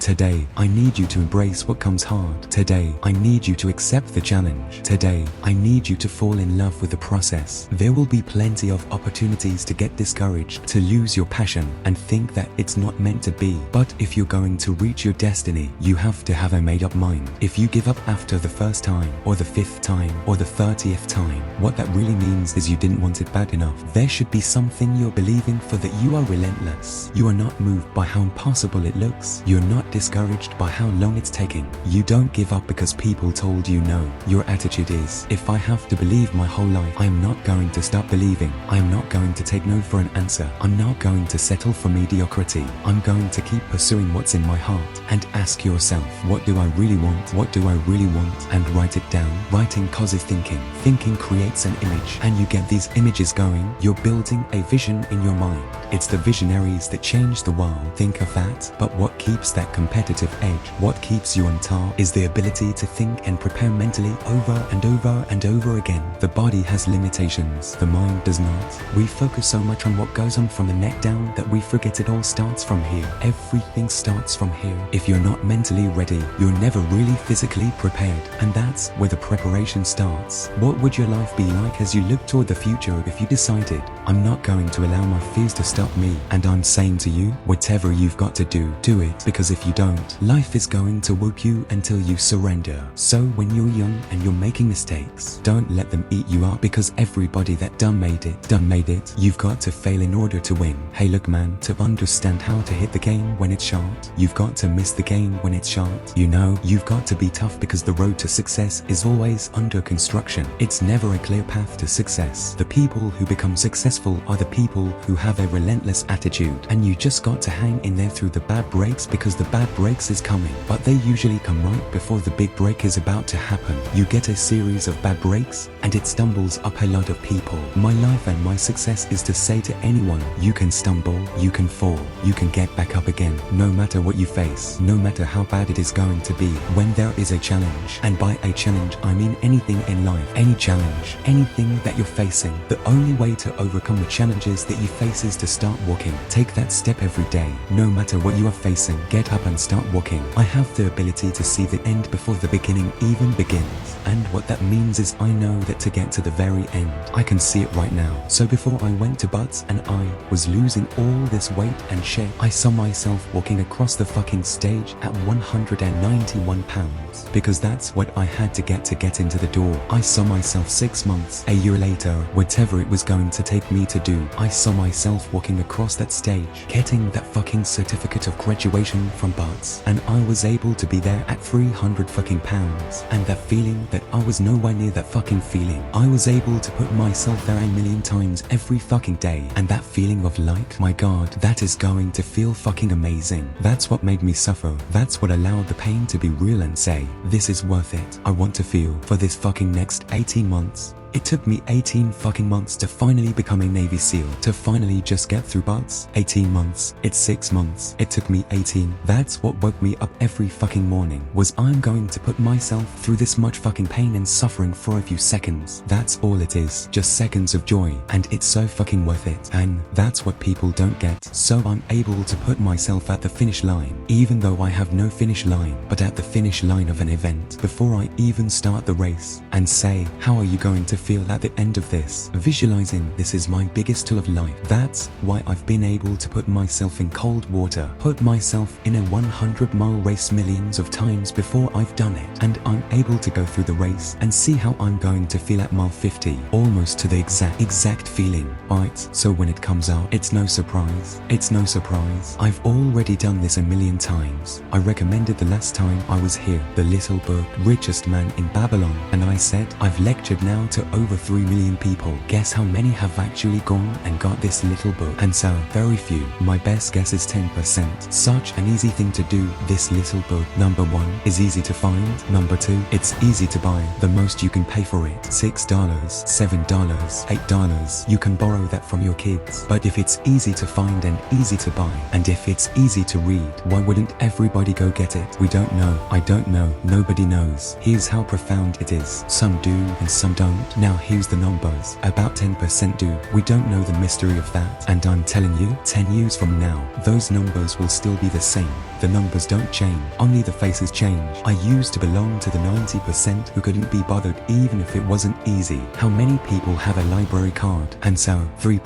Today, I need you to embrace what comes hard. Today, I need you to accept the challenge. Today, I need you to fall in love with the process. There will be plenty of opportunities to get discouraged, to lose your passion, and think that it's not meant to be. But if you're going to reach your destiny, you have to have a made-up mind. If you give up after the first time, or the 5th time, or the 30th time, what that really means is you didn't want it bad enough. There should be something you're believing for, that you are relentless. You are not moved by how impossible it looks. You're not discouraged by how long it's taking. You don't give up because people told you no. Your attitude is, if I have to believe my whole life, I am not going to stop believing. I am not going to take no for an answer. I'm not going to settle for mediocrity. I'm going to keep pursuing what's in my heart. And ask yourself, what do I really want? What do I really want? And write it down. Writing causes thinking. Thinking creates an image, and you get these images going. You're building a vision in your mind. It's the visionaries that change the world. Think of that. But what keeps that competitive edge, what keeps you on top, is the ability to think and prepare mentally over and over and over again. The body has limitations, the mind does not. We focus so much on what goes on from the neck down that we forget it all starts from here. Everything starts from here. If you're not mentally ready, you're never really physically prepared. And that's where the preparation starts. What would your life be like as you look toward the future if you decided, I'm not going to allow my fears to stop me? And I'm saying to you, whatever you've got to do, do it. Because if you don't, life is going to whoop you until you surrender. So when you're young and you're making mistakes, don't let them eat you up, because everybody that done made it. You've got to fail in order to win. Hey look man, to understand how to hit the game when it's short, you've got to miss the game when it's short. You know, you've got to be tough, because the road to success is always under construction. It's never a clear path to success. The people who become successful are the people who have a relentless attitude, and you just got to hang in there through the bad breaks, because the bad breaks is coming, but they usually come right before the big break is about to happen. You get a series of bad breaks, and it stumbles up a lot of people. My life and my success is to say to anyone, you can stumble, you can fall, you can get back up again, no matter what you face, no matter how bad it is going to be. When there is a challenge, and by a challenge I mean anything in life, any challenge, anything that you're facing, the only way to overcome the challenges that you face is to start walking. Take that step every day, no matter what you are facing. Get up and start walking. I have the ability to see the end before the beginning even begins. And what that means is I know that to get to the very end, I can see it right now. So before I went to Butts and I was losing all this weight and shit, I saw myself walking across the fucking stage at 191 pounds. Because that's what I had to get into the door. I saw myself 6 months, a year later, whatever it was going to take me to do, I saw myself walking across that stage, getting that fucking certificate of graduation from Butts, and I was able to be there at 300 fucking pounds. And that feeling that I was nowhere near that fucking feeling. I was able to put myself there 1,000,000 times every fucking day, and that feeling of like, my god, that is going to feel fucking amazing. That's what made me suffer. That's what allowed the pain to be real and say, this is worth it. I want to feel for this fucking next 18 months. It took me 18 fucking months to finally become a Navy SEAL, to finally just get through Butts. 18 months. It's 6 months. It took me 18. That's what woke me up every fucking morning, was I'm going to put myself through this much fucking pain and suffering for a few seconds. That's all it is. Just seconds of joy. And it's so fucking worth it. And that's what people don't get. So I'm able to put myself at the finish line, even though I have no finish line, but at the finish line of an event, before I even start the race, and say, how are you going to feel at the end of this? Visualizing this is my biggest tool of life. That's why I've been able to put myself in cold water, put myself in a 100-mile race millions of times before I've done it, and I'm able to go through the race and see how I'm going to feel at mile 50, almost to the exact feeling. Right, so when it comes out, it's no surprise. It's no surprise. I've already done this 1,000,000 times. I recommended the last time I was here, the little book, Richest Man in Babylon, and I said, I've lectured now to over 3 million people. Guess how many have actually gone and got this little book? And so, very few. My best guess is 10%. Such an easy thing to do, this little book. Number 1, is easy to find. Number 2, it's easy to buy. The most you can pay for it, $6, $7, $8. You can borrow that from your kids. But if it's easy to find and easy to buy, and if it's easy to read, why wouldn't everybody go get it? We don't know. I don't know. Nobody knows. Here's how profound it is. Some do and some don't. Now here's the numbers. About 10% do. We don't know the mystery of that. And I'm telling you, 10 years from now, those numbers will still be the same. The numbers don't change, only the faces change. I used to belong to the 90% who couldn't be bothered even if it wasn't easy. How many people have a library card? And so, 3%,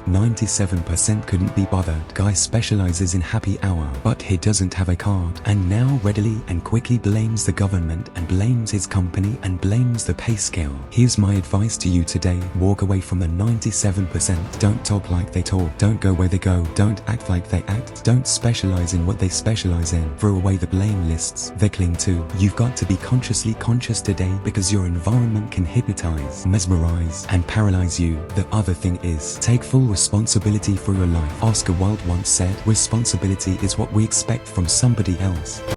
97% couldn't be bothered. Guy specializes in happy hour, but he doesn't have a card. And now readily and quickly blames the government and blames his company and blames the pay scale. Here's my advice to you today. Walk away from the 97%. Don't talk like they talk. Don't go where they go. Don't act like they act. Don't specialize in what they specialize in. Throw away the blame lists they cling to. You've got to be consciously conscious today, because your environment can hypnotize, mesmerize, and paralyze you. The other thing is, take full responsibility for your life. Oscar Wilde once said, responsibility is what we expect from somebody else.